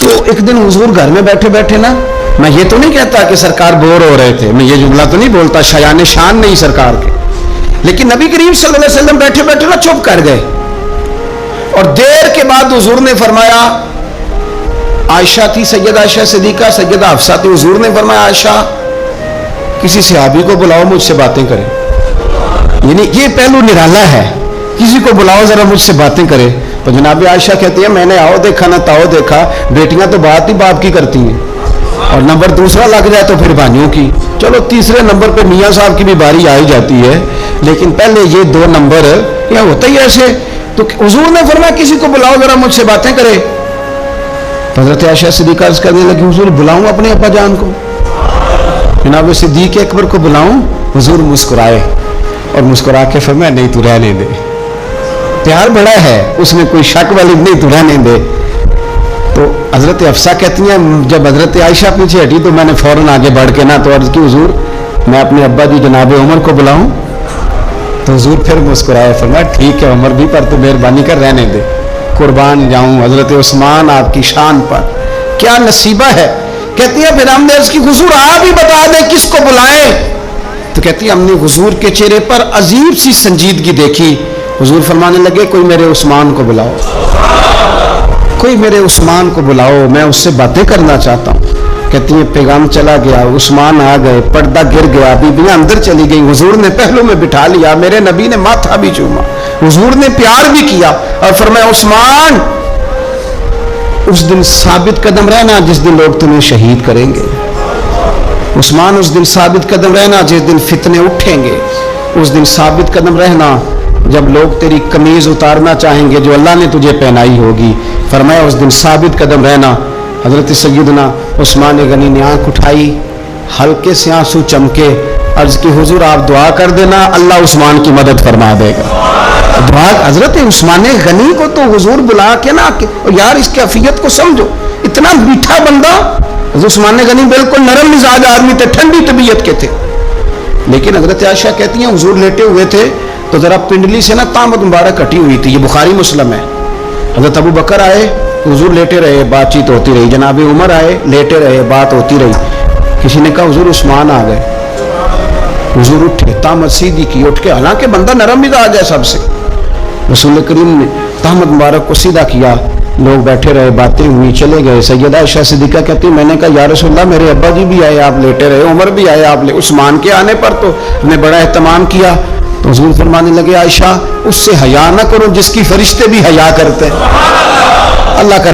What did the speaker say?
تو ایک دن حضور گھر میں بیٹھے بیٹھے نا، میں یہ تو نہیں کہتا کہ سرکار بور ہو رہے تھے، میں یہ جملہ تو نہیں بولتا، شایان شان نہیں سرکار کے، لیکن نبی کریم صلی اللہ علیہ وسلم بیٹھے بیٹھے نا چپ کر گئے، اور دیر کے بعد حضور نے فرمایا، عائشہ تھی، سیدہ عائشہ صدیقہ، سیدہ حفصہ تھی، حضور نے فرمایا عائشہ کسی صحابی کو بلاؤ مجھ سے باتیں کرے، یعنی یہ پہلو نرالا ہے، کسی کو بلاؤ ذرا مجھ سے باتیں کرے۔ تو جناب عائشہ کہتی ہیں میں نے آؤ دیکھا نہ تاؤ دیکھا، بیٹیاں تو بات ہی باپ کی کرتی ہیں، اور نمبر دوسرا لگ جائے تو پھر بھائیوں کی، چلو تیسرے نمبر پہ میاں صاحب کی بھی باری آئی جاتی ہے، لیکن پہلے یہ دو نمبر یہ ہوتا ہی ایسے۔ تو حضور نے فرمایا کسی کو بلاؤ ذرا مجھ سے باتیں کرے۔ حضرت عائشہ صدیقہ عرض کرنے لگی حضور بلاؤں اپنے ابا جان کو، جناب صدیق اکبر کو بلاؤں؟ حضور مسکرائے اور مسکرا کے فرمایا نہیں تو رہنے دے، پیار بڑا ہے اس میں کوئی شک والی نہیں، تو رہنے دے۔ تو حضرت حفصہ کہتی ہیں جب حضرت عائشہ پیچھے ہٹی تو میں نے فوراً آگے بڑھ کے نا تو عرض کی حضور میں اپنے ابا جی جناب عمر کو بلاؤں؟ تو حضور پھر مسکرائے، فرمایا ٹھیک ہے عمر بھی، پر تو مہربانی کر رہنے دے، قربان جاؤں حضرت عثمان آپ کی شان پر، کیا نصیبہ ہے۔ کہتی ہے پھر ہم نے عرض کی حضور آپ ہی بتا دیں کس کو بلائیں؟ تو کہتی ہے ہم نے حضور کے چہرے پر عجیب سی سنجیدگی دیکھی، حضور فرمانے لگے کوئی میرے عثمان کو بلاؤ، کوئی میرے عثمان کو بلاؤ، میں اس سے باتیں کرنا چاہتا ہوں۔ کہتی ہیں پیغام چلا گیا، عثمان آ گئے، پردہ گر گیا، بیویاں اندر چلی گئی، حضور نے پہلو میں بٹھا لیا، میرے نبی نے ماتھا بھی چوما، حضور نے پیار بھی کیا اور فرمایا عثمان اس دن ثابت قدم رہنا جس دن لوگ تمہیں شہید کریں گے، عثمان اس دن ثابت قدم رہنا جس دن فتنے اٹھیں گے، اس دن ثابت قدم رہنا جب لوگ تیری قمیض اتارنا چاہیں گے جو اللہ نے تجھے پہنائی ہوگی، فرمایا اس دن ثابت قدم رہنا۔ حضرت سیدنا عثمان غنی نے آنکھ اٹھائی، ہلکے سے آنسو چمکے، عرض کی حضور آپ دعا کر دینا اللہ عثمان کی مدد فرما دے گا۔ دعا حضرت عثمان غنی کو تو حضور بلا کے نا یار اس کی کیفیت کو سمجھو، اتنا میٹھا بندہ، حضرت عثمان غنی بالکل نرم مزاج آدمی تھے، ٹھنڈی طبیعت کے تھے، لیکن حضرت عائشہ کہتی ہیں حضور لیٹے ہوئے تھے تو ذرا پنڈلی سے نا تامت مبارک کٹی ہوئی تھی، یہ بخاری مسلم ہے۔ حضرت ابو بکر آئے حضور لیٹے رہے، بات چیت ہوتی رہی، جناب عمر آئے لیٹے رہے، بات ہوتی رہی، کسی نے کہا حضور عثمان آ گئے، حضور اٹھے، تامت سیدھی کی، اٹھ کے، حالانکہ بندہ نرم مزاج ہے سب سے، رسول کریم نے تامت مبارک کو سیدھا کیا، لوگ بیٹھے رہے، باتیں ہوئی، چلے گئے۔ سیدہ عائشہ صدیقہ کہتی میں نے کہا یا رسول اللہ میرے ابا جی بھی آئے آپ لیٹے رہے، عمر بھی آئے آپ عثمان کے آنے پر تو ہم نے بڑا اہتمام کیا۔ تو حضور فرمانے لگے عائشہ اس سے حیا نہ کرو جس کی فرشتے بھی حیا کرتے ہیں، اللہ کا